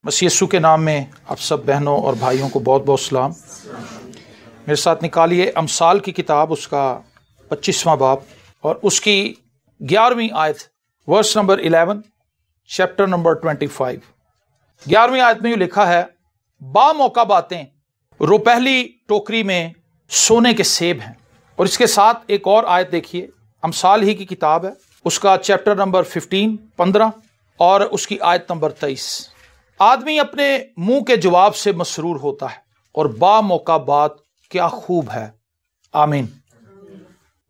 मसीह यीशु के नाम में आप सब बहनों और भाइयों को बहुत बहुत सलाम। मेरे साथ निकालिए अमसाल की किताब, उसका 25वां बाब और उसकी 11वीं आयत, वर्स नंबर 11, चैप्टर नंबर 25। 11वीं आयत में यूँ लिखा है, बामौका बातें रुपहली टोकरी में सोने के सेब हैं। और इसके साथ एक और आयत देखिए, अमसाल ही की किताब है, उसका चैप्टर नंबर 15 और उसकी आयत नंबर 23। आदमी अपने मुंह के जवाब से मसरूर होता है और बामौका बात क्या खूब है। आमीन।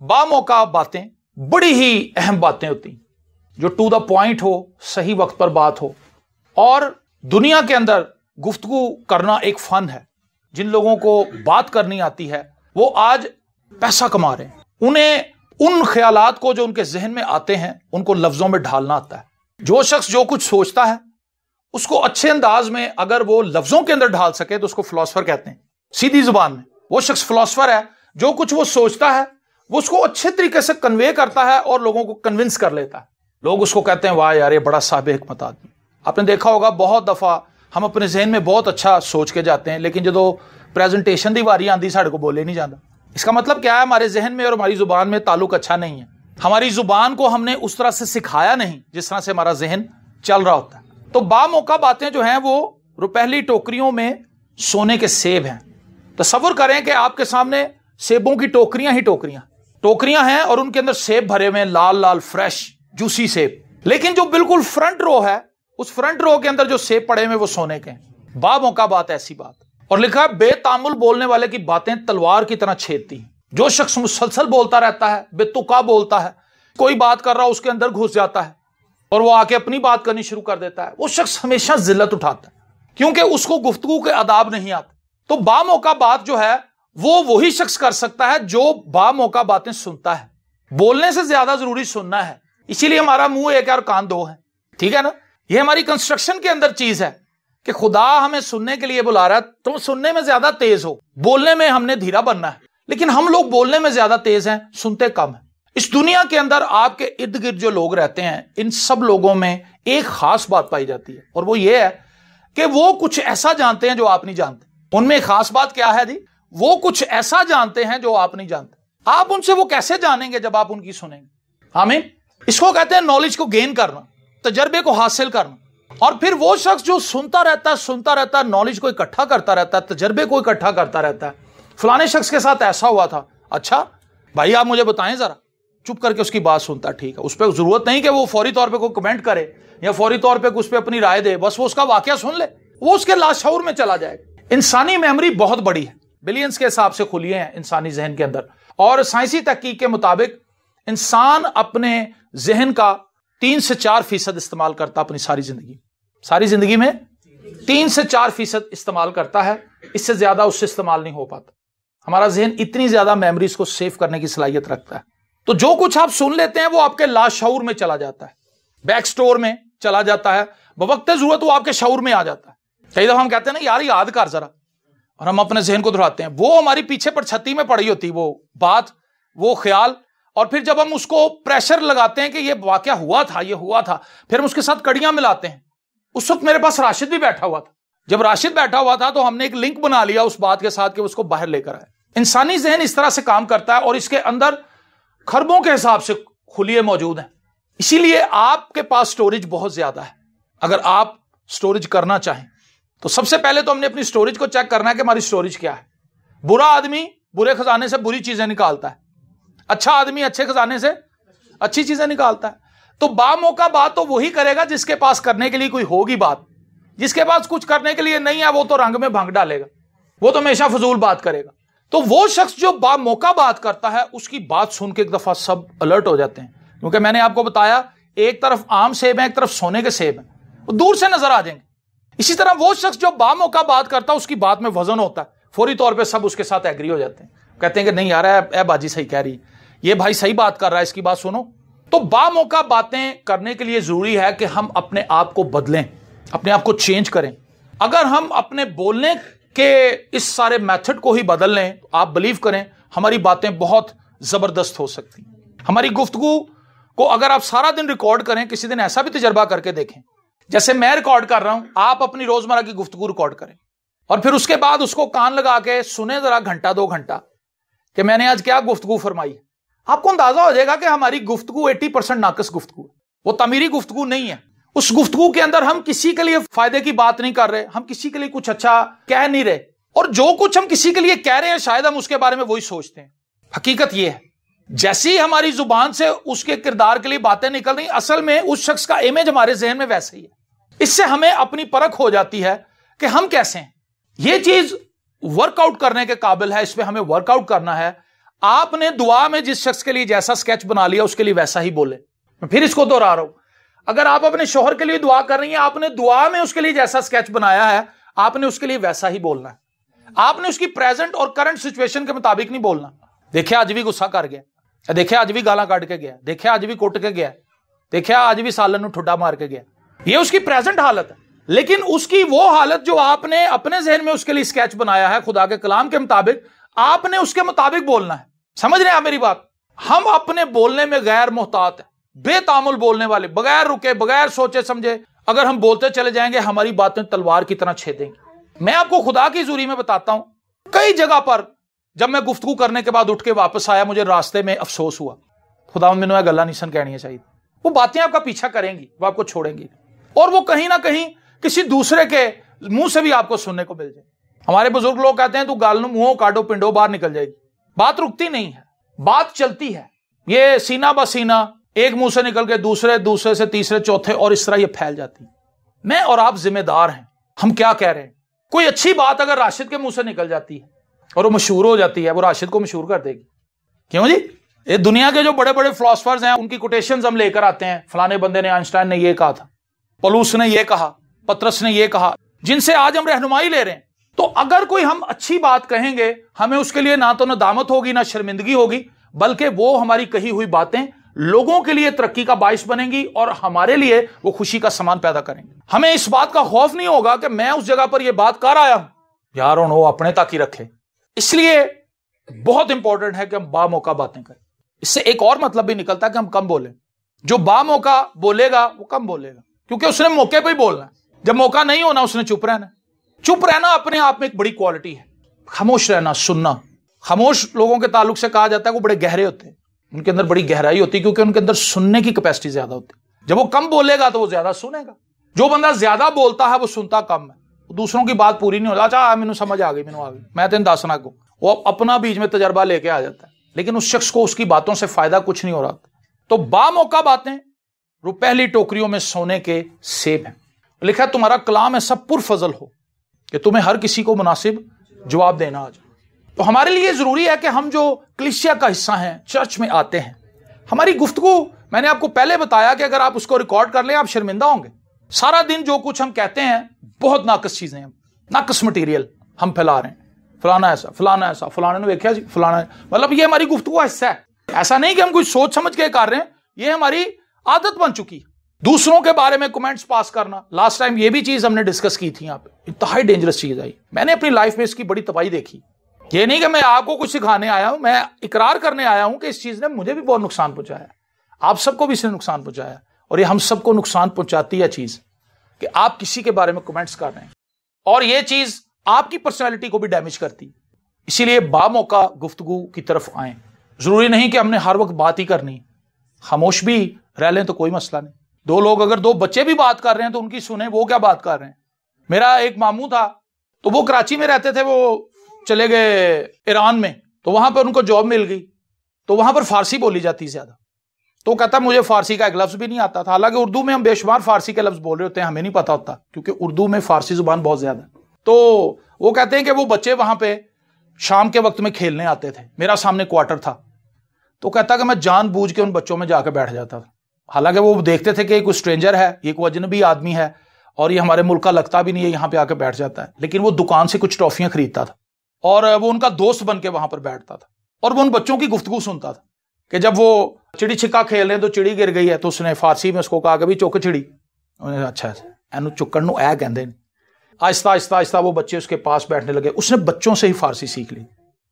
बामौका बातें बड़ी ही अहम बातें होती, जो टू द पॉइंट हो, सही वक्त पर बात हो। और दुनिया के अंदर गुफ्तगू करना एक फन है। जिन लोगों को बात करनी आती है वो आज पैसा कमा रहे हैं। उन्हें उन ख्यालात को जो उनके जहन में आते हैं उनको लफ्जों में ढालना आता है। जो शख्स जो कुछ सोचता है उसको अच्छे अंदाज में अगर वो लफ्जों के अंदर ढाल सके तो उसको फिलोसफर कहते हैं। सीधी जुबान में वो शख्स फिलोसफर है। जो कुछ वो सोचता है वो उसको अच्छे तरीके से कन्वे करता है और लोगों को कन्विंस कर लेता है। लोग उसको कहते हैं, वाह यार ये बड़ा साहिब हिकमत आदमी। आपने देखा होगा बहुत दफा हम अपने जहन में बहुत अच्छा सोच के जाते हैं, लेकिन जो प्रेजेंटेशन की वारी आती साढ़े को बोले नहीं जाता। इसका मतलब क्या है? हमारे जहन में और हमारी जुबान में ताल्लुक अच्छा नहीं है। हमारी जुबान को हमने उस तरह से सिखाया नहीं जिस तरह से हमारा जहन चल रहा होता है। तो बामौका बातें जो हैं वो रुपहली टोकरियों में सोने के सेब हैं। तसव्वुर करें कि आपके सामने सेबों की टोकरियां ही टोकरियां हैं और उनके अंदर सेब भरे हुए हैं, लाल लाल फ्रेश जूसी सेब। लेकिन जो बिल्कुल फ्रंट रो है, उस फ्रंट रो के अंदर जो सेब पड़े हुए वो सोने के हैं। बामौका बात ऐसी बात। और लिखा है, बेतामुल बोलने वाले की बातें तलवार की तरह छेदती हैं। जो शख्स मुसलसल बोलता रहता है, बेतुका बोलता है, कोई बात कर रहा हो उसके अंदर घुस जाता है और वो आके अपनी बात करनी शुरू कर देता है, वो शख्स हमेशा जिल्लत उठाता है क्योंकि उसको गुफ्तगू के आदाब नहीं आते। तो बामौका बात जो है वो वही शख्स कर सकता है जो बामौका बातें सुनता है। बोलने से ज्यादा जरूरी सुनना है। इसीलिए हमारा मुंह एक और कान दो है, ठीक है ना। ये हमारी कंस्ट्रक्शन के अंदर चीज है कि खुदा हमें सुनने के लिए बुला रहा है। तो सुनने में ज्यादा तेज हो, बोलने में हमने धीरा बनना है। लेकिन हम लोग बोलने में ज्यादा तेज हैं, सुनते कम है। इस दुनिया के अंदर आपके इर्द गिर्द जो लोग रहते हैं, इन सब लोगों में एक खास बात पाई जाती है और वो ये है कि वो कुछ ऐसा जानते हैं जो आप नहीं जानते। उनमें खास बात क्या है जी? वो कुछ ऐसा जानते हैं जो आप नहीं जानते। आप उनसे वो कैसे जानेंगे जब आप उनकी सुनेंगे? आमीन। इसको कहते हैं नॉलेज को गेन करना, तजर्बे को हासिल करना। और फिर वो शख्स जो सुनता रहता है, नॉलेज को इकट्ठा करता रहता है, तजर्बे को इकट्ठा करता रहता है। फलाने शख्स के साथ ऐसा हुआ था, अच्छा भाई आप मुझे बताएं जरा। चुप करके उसकी बात सुनता है, ठीक है। उस पर जरूरत नहीं कि वो फौरी तौर पे कोई कमेंट करे या फौरी तौर पे उस पर अपनी राय दे, बस वो उसका वाकया सुन ले, वो उसके लाशऊर में चला जाएगा। इंसानी मेमोरी बहुत बड़ी है, बिलियंस के हिसाब से खुली है इंसानी जहन के अंदर। और साइंसी तहकीक के मुताबिक इंसान अपने जहन का 3 से 4% इस्तेमाल करता अपनी सारी जिंदगी में 3 से 4% इस्तेमाल करता है। इससे ज्यादा उससे इस्तेमाल नहीं हो पाता। हमारा जहन इतनी ज्यादा मेमोरीज को सेव करने की सलाहियत रखता है। तो जो कुछ आप सुन लेते हैं वो आपके लाशऊर में चला जाता है, बैक स्टोर में चला जाता है, बवक्त जरूरत वो आपके शऊर में आ जाता है। कई दफा हम कहते हैं ना यार याद कर जरा, और हम अपने जहन को दोहराते हैं। वो हमारी पीछे पर छत्ती में पड़ी होती वो बात, वो ख्याल। और फिर जब हम उसको प्रेशर लगाते हैं कि ये वाकया हुआ था, फिर हम उसके साथ कड़ियां मिलाते हैं। उस वक्त मेरे पास राशिद भी बैठा हुआ था। जब राशिद बैठा हुआ था तो हमने एक लिंक बना लिया उस बात के साथ कि उसको बाहर लेकर आए। इंसानी जहन इस तरह से काम करता है और इसके अंदर खरबों के हिसाब से खुलिये मौजूद हैं। इसीलिए आपके पास स्टोरेज बहुत ज्यादा है। अगर आप स्टोरेज करना चाहें तो सबसे पहले तो हमने अपनी स्टोरेज को चेक करना है कि हमारी स्टोरेज क्या है। बुरा आदमी बुरे खजाने से बुरी चीजें निकालता है, अच्छा आदमी अच्छे खजाने से अच्छी चीजें निकालता है। तो बामौका बात तो वही करेगा जिसके पास करने के लिए कोई होगी बात। जिसके पास कुछ करने के लिए नहीं है वो तो रंग में भंग डालेगा, वो तो हमेशा फजूल बात करेगा। तो वो शख्स जो बामौका बात करता है उसकी बात सुन के एक दफा सब अलर्ट हो जाते हैं, क्योंकि मैंने आपको बताया एक तरफ आम सेब है, एक तरफ सोने के सेब है, वो दूर से नजर आ जाएंगे। इसी तरह वो शख्स जो बामौका बात करता है उसकी बात में वजन होता है, फौरी तौर पे सब उसके साथ एग्री हो जाते हैं, कहते हैं कि नहीं यार ए बाजी सही कह रही, ये भाई सही बात कर रहा है, इसकी बात सुनो। तो बामौका बातें करने के लिए जरूरी है कि हम अपने आप को बदलें, अपने आप को चेंज करें। अगर हम अपने बोलने के इस सारे मेथड को ही बदल लें तो आप बिलीव करें हमारी बातें बहुत जबरदस्त हो सकती हैं। हमारी गुफ्तगू को अगर आप सारा दिन रिकॉर्ड करें, किसी दिन ऐसा भी तजर्बा करके देखें जैसे मैं रिकॉर्ड कर रहा हूं, आप अपनी रोजमर्रा की गुफ्तगू रिकॉर्ड करें और फिर उसके बाद उसको कान लगा के सुने जरा घंटा 2 घंटा कि मैंने आज क्या गुफ्तगू फरमाई। आपको अंदाजा हो जाएगा कि हमारी गुफ्तगू 80% नाकस गुफ्तगू है, वो तमीरी गुफ्तगू नहीं है। उस गुफ्तगू के अंदर हम किसी के लिए फायदे की बात नहीं कर रहे, हम किसी के लिए कुछ अच्छा कह नहीं रहे, और जो कुछ हम किसी के लिए कह रहे हैं शायद हम उसके बारे में वही सोचते हैं। हकीकत यह है, जैसी हमारी जुबान से उसके किरदार के लिए बातें निकल रही, असल में उस शख्स का इमेज हमारे जहन में वैसे ही है। इससे हमें अपनी परख हो जाती है कि हम कैसे हैं। यह चीज वर्कआउट करने के काबिल है, इस पर हमें वर्कआउट करना है। आपने दुआ में जिस शख्स के लिए जैसा स्केच बना लिया उसके लिए वैसा ही बोले। मैं फिर इसको दोहरा रहा हूं, अगर आप अपने शोहर के लिए दुआ कर रही हैं, आपने दुआ में उसके लिए जैसा स्केच बनाया है आपने उसके लिए वैसा ही बोलना है। आपने उसकी प्रेजेंट और करंट सिचुएशन के मुताबिक नहीं बोलना। देखिए आज भी गुस्सा कर गया, देखिए आज भी गाला काट के गया, देखिए आज भी कुट के गया, देखिए आज भी सालन ठुड्डा मार के गया। ये उसकी प्रेजेंट हालत है, लेकिन उसकी वो हालत जो आपने अपने जहन में उसके लिए स्केच बनाया है खुदा के कलाम के मुताबिक, आपने उसके मुताबिक बोलना है। समझ रहे हैं आप मेरी बात? हम अपने बोलने में गैर मोहतात है, बेतामुल बोलने वाले, बगैर रुके बगैर सोचे समझे अगर हम बोलते चले जाएंगे हमारी बातें तलवार की तरह छेदेंगी। मैं आपको खुदा की ज़ुरी में बताता हूं, कई जगह पर जब मैं गुफ्तगू करने के बाद उठ के वापस आया मुझे रास्ते में अफसोस हुआ, खुदा मैंने गल्ला नहीं सन कहनी चाहिए। वो बातें आपका पीछा करेंगी, वो आपको छोड़ेंगी, और वो कहीं ना कहीं किसी दूसरे के मुंह से भी आपको सुनने को मिल जाए। हमारे बुजुर्ग लोग कहते हैं तू गाल मुंह काटो पिंडो बाहर निकल जाएगी। बात रुकती नहीं है, बात चलती है। ये सीना ब सीना एक मुंह से निकल के दूसरे से तीसरे चौथे और इस तरह ये फैल जाती है। मैं और आप जिम्मेदार हैं, हम क्या कह रहे हैं। कोई अच्छी बात अगर राशिद के मुंह से निकल जाती है और वो मशहूर हो जाती है, वो राशिद को मशहूर कर देगी। क्यों जी? ये दुनिया के जो बड़े बड़े फिलोसफर्स हैं उनकी कोटेशंस हम लेकर आते हैं, फलाने बंदे ने, आइंस्टाइन ने ये कहा था, पलूस ने ये कहा, पतरस ने ये कहा, जिनसे आज हम रहनुमाई ले रहे हैं। तो अगर कोई हम अच्छी बात कहेंगे हमें उसके लिए ना तो नदामत होगी ना शर्मिंदगी होगी, बल्कि वो हमारी कही हुई बातें लोगों के लिए तरक्की का बाइस बनेंगी और हमारे लिए वो खुशी का सामान पैदा करेंगे। हमें इस बात का खौफ नहीं होगा कि मैं उस जगह पर ये बात कर आया हूं, यार वो अपने तक ही रखे। इसलिए बहुत इंपॉर्टेंट है कि हम बामौका बातें करें। इससे एक और मतलब भी निकलता है कि हम कम बोलें। जो बामौका बोलेगा वो कम बोलेगा, क्योंकि उसने मौके पर ही बोलना है। जब मौका नहीं होना उसने चुप रहना। चुप रहना अपने आप में एक बड़ी क्वालिटी है। खामोश रहना, सुनना। खामोश लोगों के ताल्लुक से कहा जाता है वो बड़े गहरे होते हैं, उनके अंदर बड़ी गहराई होती है, क्योंकि उनके अंदर सुनने की कैपेसिटी ज्यादा होती है। जब वो कम बोलेगा तो वो ज्यादा सुनेगा। जो बंदा ज्यादा बोलता है वो सुनता कम है, वो दूसरों की बात पूरी नहीं होता। अच्छा मैंने समझ आ गई, मैं तेन दसना को, वो अपना बीच में तजर्बा लेके आ जाता है, लेकिन उस शख्स को उसकी बातों से फायदा कुछ नहीं हो रहा। तो बामौका बातें रुपहली टोकरियों में सोने के सेब हैं। लिखा तुम्हारा कलाम ऐसा पुरफजल हो कि तुम्हें हर किसी को मुनासिब जवाब देना आ जाए। तो हमारे लिए जरूरी है कि हम जो कलीसिया का हिस्सा हैं, चर्च में आते हैं, हमारी गुफ्तगू, मैंने आपको पहले बताया कि अगर आप उसको रिकॉर्ड कर लें आप शर्मिंदा होंगे। सारा दिन जो कुछ हम कहते हैं बहुत नाकस चीजें हैं, नाकस मटीरियल हम फैला रहे हैं, फलाना ऐसा फलाना ऐसा, फलाने ने देखा जी फलाना, मतलब ये हमारी गुफ्तगू का हिस्सा है। ऐसा नहीं कि हम कुछ सोच समझ के कर रहे हैं, ये हमारी आदत बन चुकी है। दूसरों के बारे में कमेंट्स पास करना, लास्ट टाइम ये भी चीज हमने डिस्कस की थी यहाँ पे, इंतहाई डेंजरस चीज आई। मैंने अपनी लाइफ में इसकी बड़ी तबाही देखी। ये नहीं कि मैं आपको कुछ सिखाने आया हूं, मैं इकरार करने आया हूं कि इस चीज ने मुझे भी बहुत नुकसान पहुंचाया, आप सबको भी इसने नुकसान पहुंचाया, और ये हम सबको नुकसान पहुंचाती है चीज कि आप किसी के बारे में कमेंट्स कर रहे हैं, और ये चीज आपकी पर्सनैलिटी को भी डैमेज करती है। इसीलिए बामौका गुफ्तगू की तरफ आए। जरूरी नहीं कि हमने हर वक्त बात ही करनी, खामोश भी रह लें तो कोई मसला नहीं। दो लोग, अगर दो बच्चे भी बात कर रहे हैं तो उनकी सुने वो क्या बात कर रहे हैं। मेरा एक मामू था, तो वो कराची में रहते थे, वो चले गए ईरान में, तो वहां पर उनको जॉब मिल गई, तो वहां पर फारसी बोली जाती ज्यादा। तो कहता मुझे फारसी का एक लफ्ज भी नहीं आता था, हालांकि उर्दू में हम बेशुमार फारसी के लफ्ज बोल रहे होते हैं, हमें नहीं पता होता, क्योंकि उर्दू में फारसी जुबान बहुत ज्यादा है। तो वो कहते हैं कि वो बच्चे वहां पे शाम के वक्त में खेलने आते थे, मेरा सामने क्वार्टर था, तो कहता कि मैं जानबूझ के उन बच्चों में जाकर बैठ जाता था। हालांकि वो देखते थे कि कोई स्ट्रेंजर है, ये कोई अजनबी आदमी है, और ये हमारे मुल्क का लगता भी नहीं है, यहाँ पे आके बैठ जाता है। लेकिन वो दुकान से कुछ टॉफियां खरीदता था और वो उनका दोस्त बन के वहां पर बैठता था, और वो उन बच्चों की गुफ्तगू सुनता था कि जब वो चिड़ी छिक्का खेल रहे तो चिड़ी गिर गई है, तो उसने फारसी में उसको कहा कि भी चुक चिड़ी। अच्छा एनू चुकन नू ऐ कहंदे ने। आहिस्ता आहिस्ता आहिस्ता वो बच्चे उसके पास बैठने लगे। उसने बच्चों से ही फारसी सीख ली।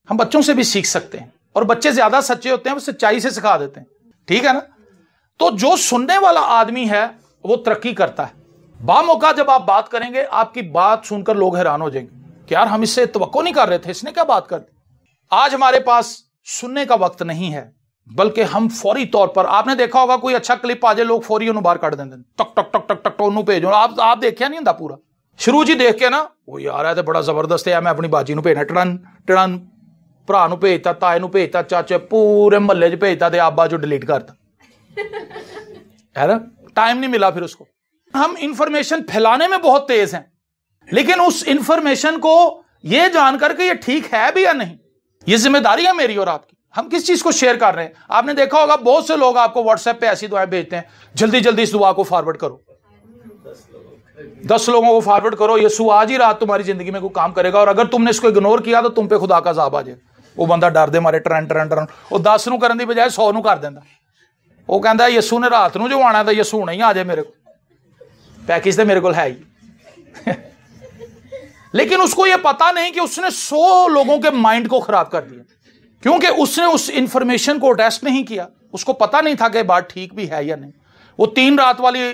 हम बच्चों से भी सीख सकते हैं, और बच्चे ज्यादा सच्चे होते हैं, वो सच्चाई से सिखा देते हैं, ठीक है ना। तो जो सुनने वाला आदमी है वो तरक्की करता है, बामौका जब आप बात करेंगे, आपकी बात सुनकर लोग हैरान हो जाएंगे कि यार हम इससे तवक्को नहीं कर रहे थे, इसने क्या बात कर दी। आज हमारे पास सुनने का वक्त नहीं है, बल्कि हम फौरी तौर पर, आपने देखा होगा कोई अच्छा क्लिप आ जाए, लोग फौरी बाहर काट देते, टक टक टक टक टक ओनू भेजो। आप देखिया नहीं होता पूरा शुरू जी देख के ना, वो यार है तो बड़ा जबरदस्त है, मैं अपनी बाजी नूं भेजना, टड़न टड़न, भरा नूं भेजता, ताए नूं भेजता, चाचे पूरे महल्ले च भेजता, ते आबा जो डिलीट करता है ना, टाइम नहीं मिला फिर उसको। हम इंफॉर्मेशन फैलाने में बहुत तेज हैं, लेकिन उस इंफॉर्मेशन को ये जानकर के ये ठीक है भी या नहीं, ये जिम्मेदारी है मेरी और आपकी, हम किस चीज को शेयर कर रहे हैं। आपने देखा होगा बहुत से लोग आपको व्हाट्सएप पे ऐसी दुआएं भेजते हैं, जल्दी जल्दी इस दुआ को फॉरवर्ड करो, 10 लोगों को फॉरवर्ड करो, यीशु आज ही रात तुम्हारी जिंदगी में कोई काम करेगा, और अगर तुमने इसको इग्नोर किया तो तुम पे खुदा का अज़ाब आ जाए। वो बंदा डर दे मारे टरन टरन टरन, वो 10 नूं करन दी बजाय 100 नूं कर देंदा। वो कहता यीशु ने रात नूं जो आना था, यीशु हुणे ही आ जाए, मेरे को पैकेज तो मेरे को है ही लेकिन उसको यह पता नहीं कि उसने 100 लोगों के माइंड को खराब कर दिया, क्योंकि उसने उस इंफॉर्मेशन को टेस्ट नहीं किया, उसको पता नहीं था कि बात ठीक भी है या नहीं। वो 3 रात वाली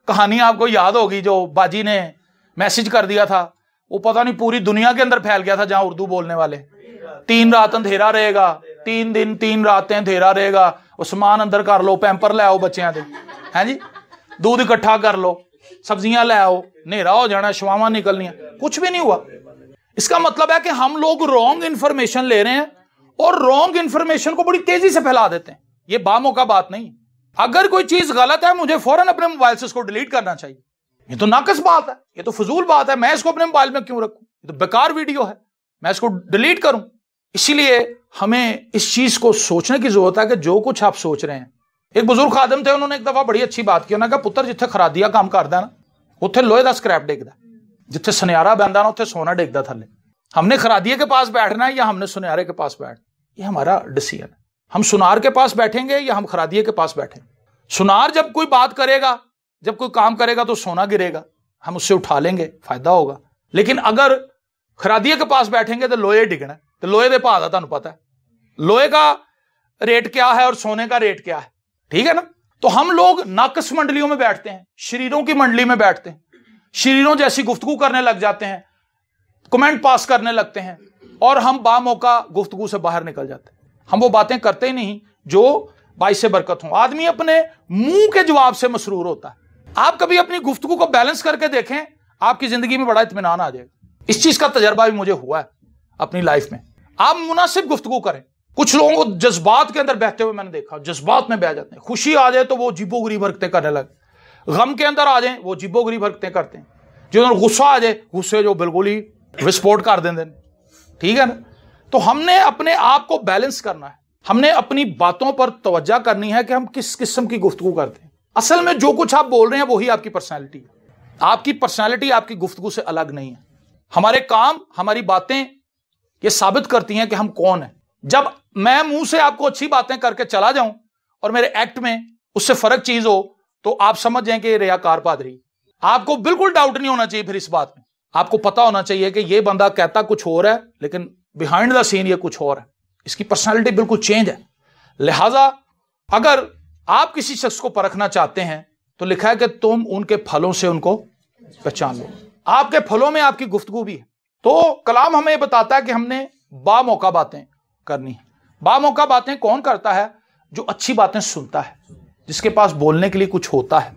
कहानी आपको याद होगी, जो बाजी ने मैसेज कर दिया था, वो पता नहीं पूरी दुनिया के अंदर फैल गया था, जहां उर्दू बोलने वाले 3 रात अंधेरा रहेगा, 3 दिन 3 रातें अंधेरा रहेगा, उस्मान अंदर कर लो, पैंपर ले आओ बच्चों के, हैं जी, दूध इकट्ठा कर लो, सब्जियां ले आओ, नेरा हो जाना, शवावां निकलनी, कुछ भी नहीं हुआ। इसका मतलब है कि हम लोग रॉन्ग इंफॉर्मेशन ले रहे हैं और रॉन्ग इंफॉर्मेशन को बड़ी तेजी से फैला देते हैं। ये बामौका बात नहीं। अगर कोई चीज गलत है, मुझे फौरन अपने मोबाइल से उसको डिलीट करना चाहिए। ये तो नाकस बात है, ये तो फजूल बात है, मैं इसको अपने मोबाइल में क्यों रखूं, ये तो बेकार वीडियो है, मैं इसको डिलीट करूं। इसीलिए हमें इस चीज को सोचने की जरूरत है कि जो कुछ आप सोच रहे हैं। एक बुजुर्ग खादिम थे, उन्होंने एक दफा बड़ी अच्छी बात की, उन्होंने कहा पुत्र जिथे खरादिया काम करदा ना, उत्थे लोहे का स्क्रैप डिगदा, जिथे सुनियारा बहंदा ना, उत्थे सोना डिगदा थले। हमने खरादिये के पास बैठना है या हमने सुनियारे के पास बैठना, ये हमारा डिसीजन है। हम सुनार के पास बैठेंगे या हम खरादिये के पास बैठेंगे। सुनार जब कोई बात करेगा, जब कोई काम करेगा तो सोना गिरेगा, हम उससे उठा लेंगे, फायदा होगा। लेकिन अगर खरादिये के पास बैठेंगे तो लोहे डिगना, तो लोहे दे भाव दा तुहानूं पता है, लोहे का रेट क्या है और सोने का रेट क्या है, ठीक है ना। तो हम लोग नाकस मंडलियों में बैठते हैं, शरीरों की मंडली में बैठते हैं, शरीरों जैसी गुफ्तगू करने लग जाते हैं, कमेंट पास करने लगते हैं, और हम बामौका गुफ्तगू से बाहर निकल जाते हैं। हम वो बातें करते ही नहीं जो बाइस से बरकत हो। आदमी अपने मुंह के जवाब से मसरूर होता है। आप कभी अपनी गुफ्तगू को बैलेंस करके देखें, आपकी जिंदगी में बड़ा इत्मीनान आ जाएगा। इस चीज का तजर्बा भी मुझे हुआ है अपनी लाइफ में। आप मुनासिब गुफ्तगू करें। कुछ लोगों को जज्बात के अंदर बहते हुए मैंने देखा, जज्बात में बह जाते हैं। खुशी आ जाए तो वो जिब्बो-गिरीब हरकतें करने लगे, गम के अंदर आ जाए वो जिब्बो-गिरीब हरकतें करते हैं, जो गुस्सा आ जाए गुस्से जो बिल्कुल ही विस्फोट कर देंगे, ठीक है ना। तो हमने अपने आप को बैलेंस करना है, हमने अपनी बातों पर तवज्जो करनी है कि हम किस किस्म की गुफ्तगू करते हैं। असल में जो कुछ आप बोल रहे हैं वही आपकी पर्सनैलिटी है। आपकी पर्सनैलिटी आपकी गुफ्तगू से अलग नहीं है। हमारे काम, हमारी बातें ये साबित करती हैं कि हम कौन हैं। जब मैं मुंह से आपको अच्छी बातें करके चला जाऊं और मेरे एक्ट में उससे फर्क चीज हो, तो आप समझ जाएं कि रियाकार पादरी। आपको बिल्कुल डाउट नहीं होना चाहिए फिर इस बात में। आपको पता होना चाहिए कि ये बंदा कहता कुछ और है, लेकिन बिहाइंड द सीन ये कुछ और है, इसकी पर्सनालिटी बिल्कुल चेंज है। लिहाजा अगर आप किसी शख्स को परखना चाहते हैं तो लिखा है कि तुम उनके फलों से उनको पहचान लो। आपके फलों में आपकी गुफ्तगू भी है। तो कलाम हमें बताता है कि हमने बामौका बातें करनी है। बामौका बातें कौन करता है? जो अच्छी बातें सुनता है, जिसके पास बोलने के लिए कुछ होता है।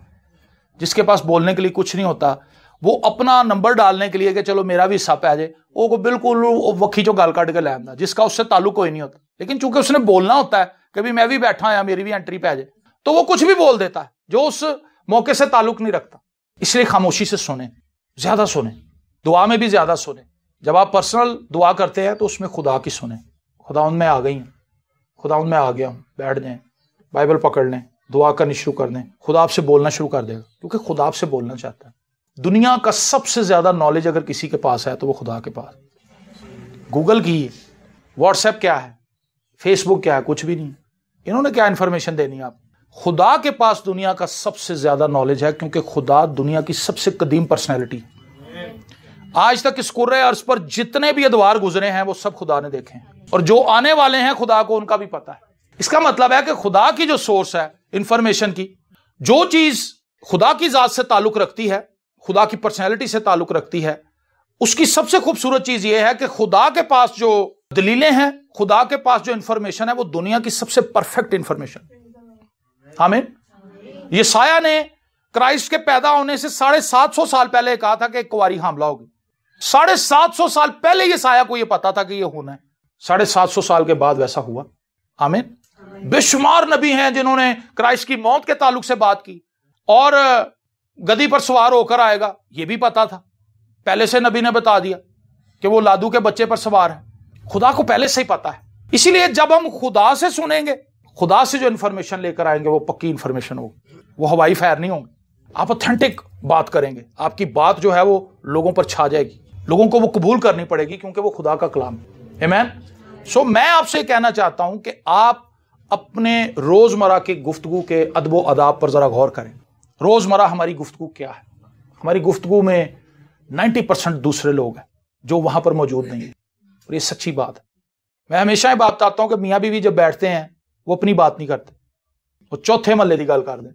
जिसके पास बोलने के लिए कुछ नहीं होता, वो अपना नंबर डालने के लिए कि चलो मेरा भी हिस्सा पै जाए, वो बिल्कुल वक्खी चो गल कट के लै आंदा, जिसका उससे ताल्लुक कोई नहीं होता। लेकिन चूंकि उसने बोलना होता है कि भी मैं भी बैठा या मेरी भी एंट्री पै जाए, तो वो कुछ भी बोल देता है जो उस मौके से ताल्लुक नहीं रखता। इसलिए खामोशी से सुने, ज्यादा सुने, दुआ में भी ज्यादा सुने। जब आप पर्सनल दुआ करते हैं तो उसमें खुदा की सुने। खुदा उनमें आ गई हूँ, खुदा उनमें आ गया हूँ, बैठ जाएं, बाइबल पकड़ लें, दुआ करनी शुरू कर दें। खुदा आपसे बोलना शुरू कर देगा, क्योंकि खुदा आपसे बोलना चाहता है। दुनिया का सबसे ज्यादा नॉलेज अगर किसी के पास है तो वो खुदा के पास। गूगल की है, व्हाट्सएप क्या है, फेसबुक क्या है, कुछ भी नहीं। इन्होंने क्या इंफॉर्मेशन देनी है आप? खुदा के पास दुनिया का सबसे ज्यादा नॉलेज है, क्योंकि खुदा दुनिया की सबसे कदीम पर्सनैलिटी है। आज तक इस कुर्रे अर्ज पर जितने भी अदवार गुजरे हैं वो सब खुदा ने देखे हैं, और जो आने वाले हैं खुदा को उनका भी पता है। इसका मतलब है कि खुदा की जो सोर्स है इंफॉर्मेशन की, जो चीज खुदा की जात से ताल्लुक रखती है, खुदा की पर्सनैलिटी से ताल्लुक रखती है, उसकी सबसे खूबसूरत चीज यह है कि खुदा के पास जो दलीलें हैं, खुदा के पास जो इंफॉर्मेशन है, वो दुनिया की सबसे परफेक्ट इंफॉर्मेशन। आमीन। यशायाह ने क्राइस्ट के पैदा होने से 750 साल पहले कहा था कि एक कुंवारी हामला होगी। 750 साल पहले यशायाह को यह पता था कि यह होना है। 750 साल के बाद वैसा हुआ। आमीन। बेशुमार नबी हैं जिन्होंने क्राइस्ट की मौत के ताल्लुक से बात की, और गद्दी पर सवार होकर आएगा यह भी पता था। पहले से नबी ने बता दिया कि वो लादू के बच्चे पर सवार है। खुदा को पहले से ही पता है। इसीलिए जब हम खुदा से सुनेंगे, खुदा से जो इंफॉर्मेशन लेकर आएंगे वो पक्की इंफॉर्मेशन होगी, वो हवाई फायर नहीं होंगे। आप ऑथेंटिक बात करेंगे, आपकी बात जो है वो लोगों पर छा जाएगी, लोगों को वो कबूल करनी पड़ेगी, क्योंकि वो खुदा का कलाम है। आमीन। सो मैं आपसे कहना चाहता हूं कि आप अपने रोजमर्रा की गुफ्तगू के अदब व अदाब पर जरा गौर करें। रोजमर्रा हमारी गुफ्तगू क्या है? हमारी गुफ्तगू में 90% दूसरे लोग हैं जो वहां पर मौजूद नहीं है, और ये सच्ची बात है। मैं हमेशा ये बात बताता हूं कि मियाँ बीवी जब बैठते हैं वो अपनी बात नहीं करते, वो चौथे महल्ले की गल कर दें।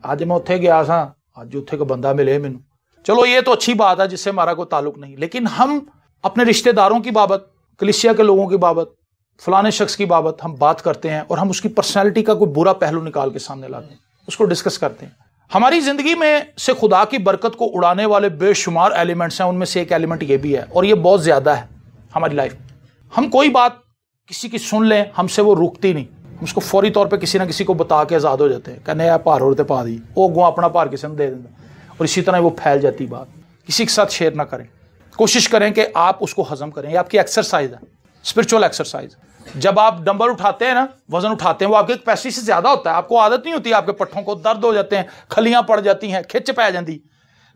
आज मैं उत्थे गया था, आज उत्थे को बंदा मिले मैनू, चलो ये तो अच्छी बात है जिससे हमारा कोई ताल्लुक नहीं, लेकिन हम अपने रिश्तेदारों की बाबत, कलीसिया के लोगों की बाबत, फलाने शख्स की बाबत हम बात करते हैं, और हम उसकी पर्सनैलिटी का कोई बुरा पहलू निकाल के सामने लाते हैं, उसको डिस्कस करते हैं। हमारी जिंदगी में से खुदा की बरकत को उड़ाने वाले बेशुमार एलिमेंट्स हैं, उनमें से एक एलिमेंट ये भी है, और ये बहुत ज्यादा है हमारी लाइफ। हम कोई बात किसी की सुन लें, हमसे वो रुकती नहीं, हम उसको फौरी तौर पे किसी ना किसी को बता के आजाद हो जाते हैं, कहने यार भार और पा दी, वो अगों अपना भार किसी ने दे देता, और इसी तरह वो फैल जाती बात। किसी के साथ शेयर ना करें, कोशिश करें कि आप उसको हजम करें। ये आपकी एक्सरसाइज है, स्पिरिचुअल एक्सरसाइज। जब आप डंबल उठाते हैं ना, वजन उठाते हैं, वो आपके कैपेसिटी से ज्यादा होता है, आपको आदत नहीं होती, आपके पट्ठों को दर्द हो जाते हैं, खलियां पड़ जाती हैं, खिंच पै जाती।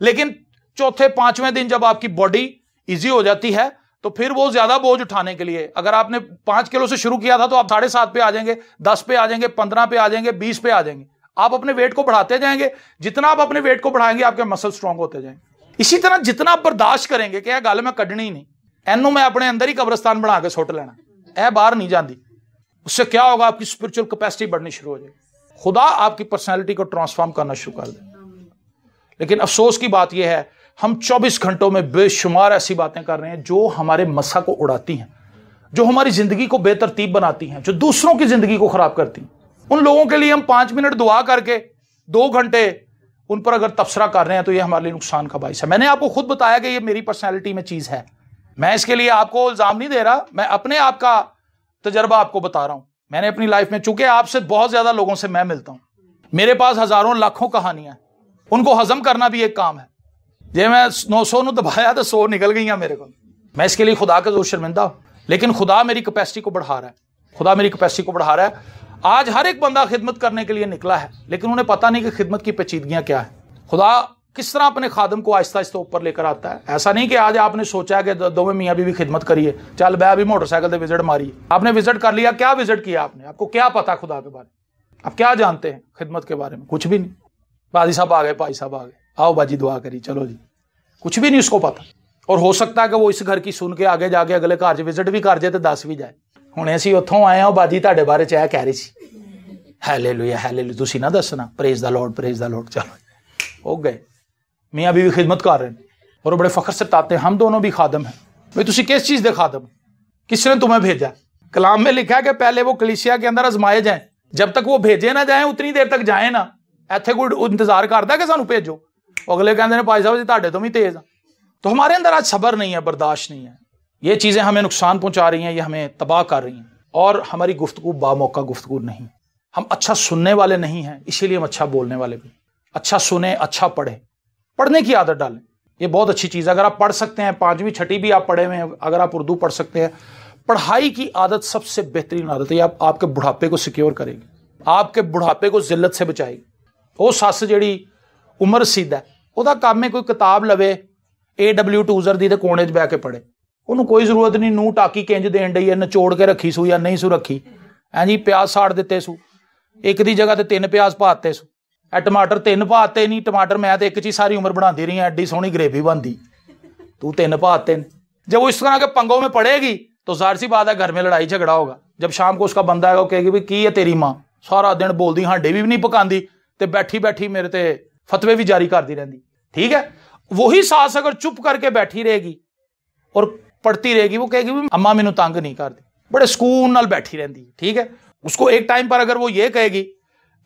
लेकिन चौथे पांचवें दिन जब आपकी बॉडी इजी हो जाती है, तो फिर वो ज्यादा बोझ उठाने के लिए, अगर आपने 5 किलो से शुरू किया था तो आप 7.5 पे आ जाएंगे, 10 पे आ जाएंगे, 15 पे आ जाएंगे, 20 पे आ जाएंगे। आप अपने वेट को बढ़ाते जाएंगे, जितना आप अपने वेट को बढ़ाएंगे आपके मसल स्ट्रांग होते जाएंगे। इसी तरह जितना आप बर्दाश्त करेंगे कि यह गल मैं कढ़नी ही नहीं, एनू मैं अपने अंदर ही कब्रिस्तान बना के सुट लेना, यह बाहर नहीं जाती, उससे क्या होगा? आपकी स्पिरिचुअल कैपेसिटी बढ़नी शुरू हो जाएगी, खुदा आपकी पर्सनैलिटी को ट्रांसफॉर्म करना शुरू कर दे। लेकिन अफसोस की बात यह है, हम 24 घंटों में बेशुमार ऐसी बातें कर रहे हैं जो हमारे मसा को उड़ाती हैं, जो हमारी जिंदगी को बेतरतीब बनाती हैं, जो दूसरों की जिंदगी को खराब करती हैं। उन लोगों के लिए हम 5 मिनट दुआ करके 2 घंटे उन पर अगर तबसरा कर रहे हैं तो यह हमारे लिए नुकसान का बाइस है। मैंने आपको खुद बताया कि यह मेरी पर्सनैलिटी में चीज है, मैं इसके लिए आपको इल्जाम नहीं दे रहा, मैं अपने आप का तजर्बा आपको बता रहा हूं। मैंने अपनी लाइफ में, चूंकि आपसे बहुत ज्यादा लोगों से मैं मिलता हूं, मेरे पास हजारों लाखों कहानियां, उनको हजम करना भी एक काम है। जे मैं 900 दबाया तो 100 निकल गई मेरे को। मैं इसके लिए खुदा का जो शर्मिंदा हूं, लेकिन खुदा मेरी कैपेसिटी को बढ़ा रहा है, खुदा मेरी कैपेसिटी को बढ़ा रहा है। आज हर एक बंदा खिदमत करने के लिए निकला है, लेकिन उन्हें पता नहीं कि खिदमत की पेचीदगियां क्या है। खुदा किस तरह अपने खादम को आहिस्ता आहिस्ता ऊपर लेकर आता है। ऐसा नहीं कि आज आपने सोचा है कि दोवें मियाँ बीवी खिदमत करिए, चल मैं अभी मोटरसाइकिल से विजिट मारिए, आपने विजिट कर लिया। क्या विजिट किया आपने? आपको क्या पता खुदा के बारे में? आप क्या जानते हैं खिदमत के बारे में? कुछ भी नहीं। बाजी साहब आ गए, भाई साहब आ गए, आओ बाजी दुआ करी, चलो जी, कुछ भी नहीं उसको पता। और हो सकता है कि वो इस घर की सुन के आगे जाके अगले घर च विजिट भी कर जाए तो 10 भी जाए। हुणे असीं उत्थों आए हैं, बाजी तुहाडे बारे च कह रही सी, हालेलुया हालेलुया, तुसीं ना दसना, praise the lord praise the lord. चलो हो गए, मियाँ बीवी खिदमत कर रहे हैं और बड़े फख्र से बताते हैं हम दोनों भी खादम हैं। भाई तुसीं किस चीज़ दे खादम? किसने तुम्हें भेजा? कलाम में लिखा है कि पहले वो कलीसिया के अंदर आजमाए जाएं, जब तक वो भेजे ना जाएं उतनी देर तक जाए ना। इत्थे कोई इंतजार करता है कि सानू भेजो, अगले कहते हैं भाई साहब जी तुहाडे तो भी तेज। तो हमारे अंदर आज सब्र नहीं है, बर्दाश्त नहीं है। ये चीज़ें हमें नुकसान पहुंचा रही हैं, ये हमें तबाह कर रही हैं, और हमारी गुफ्तगू बामौका गुफ्तगू नहीं। हम अच्छा सुनने वाले नहीं हैं, इसीलिए हम अच्छा बोलने वाले भी। अच्छा सुने, अच्छा पढ़े, पढ़ने की आदत डालें, ये बहुत अच्छी चीज़ है। अगर आप पढ़ सकते हैं, 5वीं 6वीं भी आप पढ़े हुए हैं, अगर आप उर्दू पढ़ सकते हैं, पढ़ाई की आदत सबसे बेहतरीन आदत है। आपके बुढ़ापे को सिक्योर करेगी, आपके बुढ़ापे को जिल्लत से बचाएगी। वो सस जी उम्र रसीद है, वह काम है कोई किताब लवे AW टूजर दी कोने च बह के पढ़े, उन्होंने कोई जरूरत नहीं नूह टाकी किंज देन डई है, नचोड़ के रखी सू या नहीं सू रखी, है जी प्याज साड़ दिते सू, एक दी जगह ते 3 प्याज पाते सू, टमाटर 3 पाते नहीं, टमाटर मैं तो एक ची सारी उम्र बनाती रही, एडी सोहनी ग्रेवी बनती, तू 3 पाते। जब वो इस तरह के पंगों में पड़ेगी तो जाहिर सी बात है घर में लड़ाई झगड़ा होगा। जब शाम को उसका बंदा है वो कहेगी भी की है तेरी माँ, सारा दिन बोलती हांडे भी नहीं पकाती ते बैठी बैठी मेरे ते फतवे भी जारी करती रहती। ठीक है, वही सास अगर चुप करके बैठी रहेगी और पढ़ती रहेगी, वो कहेगी अम्मा मैनू तंग नहीं कर दी, बड़े सुकून नाल बैठी रहती, ठीक है। उसको एक टाइम पर अगर वो ये कहेगी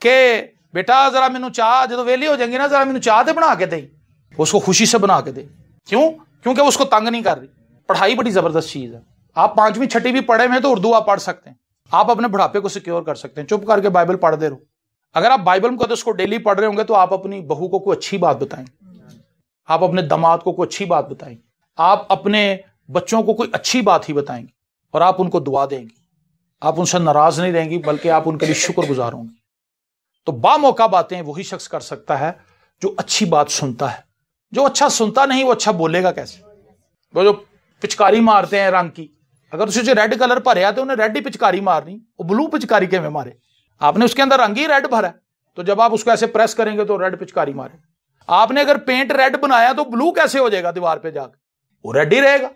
कि बेटा जरा मैनू चाह जो वेली हो जाएंगी ना, जरा मैनू चाह तो बना के दे, उसको खुशी से बना के दे। क्यों? क्योंकि वो उसको तंग नहीं कर रही। पढ़ाई बड़ी जबरदस्त चीज है। आप 5वीं 6वीं भी पढ़े हुए तो उर्दू आप पढ़ सकते हैं, आप अपने बुढ़ापे को सिक्योर कर सकते हैं। चुप करके बाइबल पढ़ते रहो। अगर आप बाइबल मुकद्दस को डेली पढ़ रहे होंगे तो आप अपनी बहू को कोई अच्छी बात बताएं, आप अपने दामाद को कोई अच्छी बात बताएं, आप अपने बच्चों को कोई अच्छी बात ही बताएंगे और आप उनको दुआ देंगे। आप उनसे नाराज नहीं रहेंगी, बल्कि आप उनके लिए शुक्रगुजार होंगे। तो बामौका बातें वही शख्स कर सकता है जो अच्छी बात सुनता है। जो अच्छा सुनता नहीं वो अच्छा बोलेगा कैसे? वो जो पिचकारी मारते हैं रंग की, अगर उसे जो रेड कलर भरया तो उन्हें रेड ही पिचकारी मारनी, वो ब्लू पिचकारी के में मारे। आपने उसके अंदर रंग ही रेड भरा, तो जब आप उसको ऐसे प्रेस करेंगे तो रेड पिचकारी मारे। आपने अगर पेंट रेड बनाया तो ब्लू कैसे हो जाएगा दीवार पे जाकर? वो रेड ही रहेगा।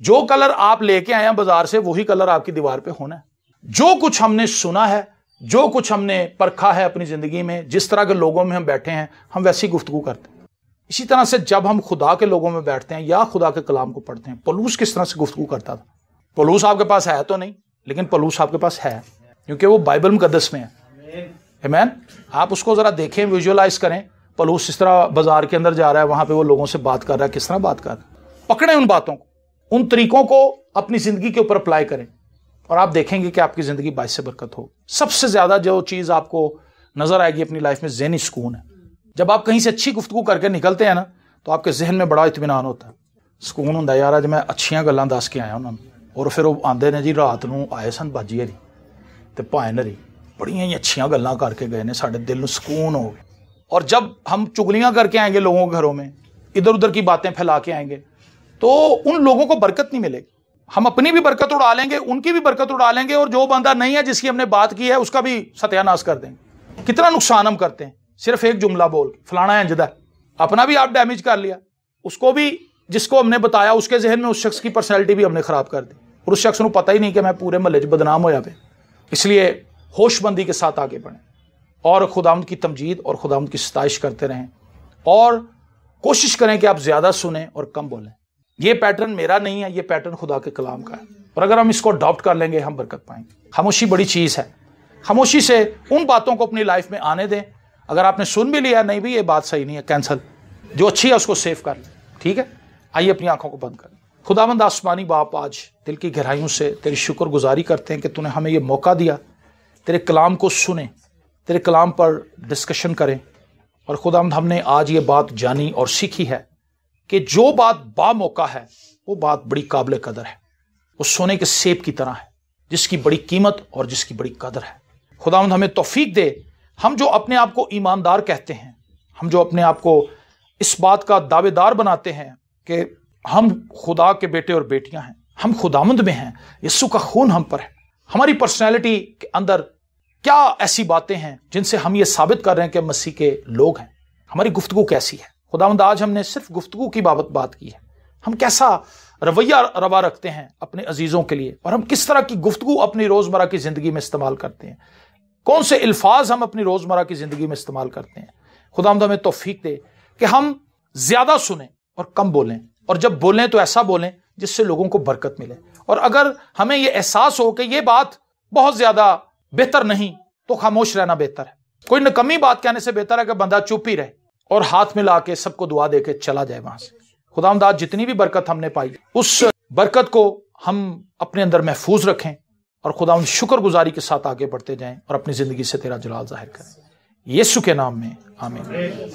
जो कलर आप लेके आए हैं बाजार से वही कलर आपकी दीवार पे होना है। जो कुछ हमने सुना है, जो कुछ हमने परखा है अपनी जिंदगी में, जिस तरह के लोगों में हम बैठे हैं, हम वैसी गुफ्तगू करते हैं। इसी तरह से जब हम खुदा के लोगों में बैठते हैं या खुदा के कलाम को पढ़ते हैं, पौलुस किस तरह से गुफ्तगू करता था। पौलुस आपके पास है तो नहीं, लेकिन पौलुस आपके पास है क्योंकि वो बाइबल मुकद्दस में है। आमीन। आप उसको जरा देखें, विजुअलाइज करें। पौलुस इस तरह बाजार के अंदर जा रहा है, वहां पे वो लोगों से बात कर रहा है, किस तरह बात कर रहा है। पकड़ें उन बातों को, उन तरीकों को अपनी जिंदगी के ऊपर अप्लाई करें और आप देखेंगे कि आपकी जिंदगी बाइस से बरकत हो। सबसे ज्यादा जो चीज आपको नजर आएगी अपनी लाइफ में, ज़हनी सुकून है। जब आप कहीं से अच्छी गुफ्तगू करके निकलते हैं ना, तो आपके जहन में बड़ा इत्मीनान होता है, सुकून होता है। यार आज मैं अच्छियां गल्लां दस के आया उन्होंने, और फिर वो आंदे ने जी रात नूं आए सन बाजी हरी ते भाएं नरी, बड़ियां ही अच्छियां गल्लां करके गए ने, साडे दिल नूं सुकून हो गया। और जब हम चुगलियां करके आएंगे लोगों के घरों में, इधर उधर की बातें फैला के आएंगे, तो उन लोगों को बरकत नहीं मिलेगी। हम अपनी भी बरकत उड़ा लेंगे, उनकी भी बरकत उड़ा लेंगे, और जो बंदा नहीं है जिसकी हमने बात की है उसका भी सत्यानाश कर देंगे। कितना नुकसान हम करते हैं सिर्फ एक जुमला बोल के, फलाना अंजदा। अपना भी आप डैमेज कर लिया, उसको भी जिसको हमने बताया उसके जहन में उस शख्स की पर्सनैलिटी भी हमने खराब कर दी, और उस शख्स को पता ही नहीं कि मैं पूरे महल्ले च बदनाम होया पे। इसलिए होशबंदी के साथ आगे बढ़ें और खुदावंद की तमजीद और खुदावंद की सताइश करते रहें, और कोशिश करें कि आप ज्यादा सुने और कम बोलें। ये पैटर्न मेरा नहीं है, ये पैटर्न खुदा के कलाम का है, और अगर हम इसको अडॉप्ट कर लेंगे हम बरकत पाएंगे। खामोशी बड़ी चीज़ है। खामोशी से उन बातों को अपनी लाइफ में आने दें। अगर आपने सुन भी लिया, नहीं भी ये बात सही नहीं है, कैंसिल। जो अच्छी है उसको सेव कर लें, ठीक है। आइए अपनी आंखों को बंद करें। खुदावंद आसमानी बाप, आज दिल की गहराइयों से तेरी शुक्रगुजारी करते हैं कि तूने हमें ये मौका दिया, तेरे कलाम को सुने, तेरे कलाम पर डिस्कशन करें। और खुदावंद हमने आज ये बात जानी और सीखी है कि जो बात बामौका है वो बात बड़ी काबिल कदर है। वो सोने के सेब की तरह है जिसकी बड़ी कीमत और जिसकी बड़ी कदर है। खुदावंद हमें तौफीक दे, हम जो अपने आप को ईमानदार कहते हैं, हम जो अपने आप को इस बात का दावेदार बनाते हैं कि हम खुदा के बेटे और बेटियां हैं, हम खुदावंद में हैं, यीशु का खून हम पर है, हमारी पर्सनैलिटी के अंदर क्या ऐसी बातें हैं जिनसे हम ये साबित कर रहे हैं कि मसीह के लोग हैं। हमारी गुफ्तगू कैसी है खुदावंद। आज हमने सिर्फ गुफ्तगू की बात की है, हम कैसा रवैया रवा रखते हैं अपने अजीजों के लिए, और हम किस तरह की गुफ्तगू अपनी रोजमर्रा की जिंदगी में इस्तेमाल करते हैं, कौन से अल्फाज हम अपनी रोजमर्रा की जिंदगी में इस्तेमाल करते हैं। खुदावंद हमें तौफीक दे कि हम ज्यादा सुने और कम बोलें, और जब बोलें तो ऐसा बोलें जिससे लोगों को बरकत मिले। और अगर हमें यह एहसास हो कि यह बात बहुत ज्यादा बेहतर नहीं, तो खामोश रहना बेहतर है। कोई नकमी बात कहने से बेहतर है कि बंदा चुप ही रहे और हाथ मिला के सबको दुआ दे के चला जाए वहां से। खुदावंद आज जितनी भी बरकत हमने पाई, उस बरकत को हम अपने अंदर महफूज रखें, और खुदावंद शुक्रगुजारी के साथ आगे बढ़ते जाएं और अपनी जिंदगी से तेरा जलाल जाहिर करें। यीशु के नाम में आमीन।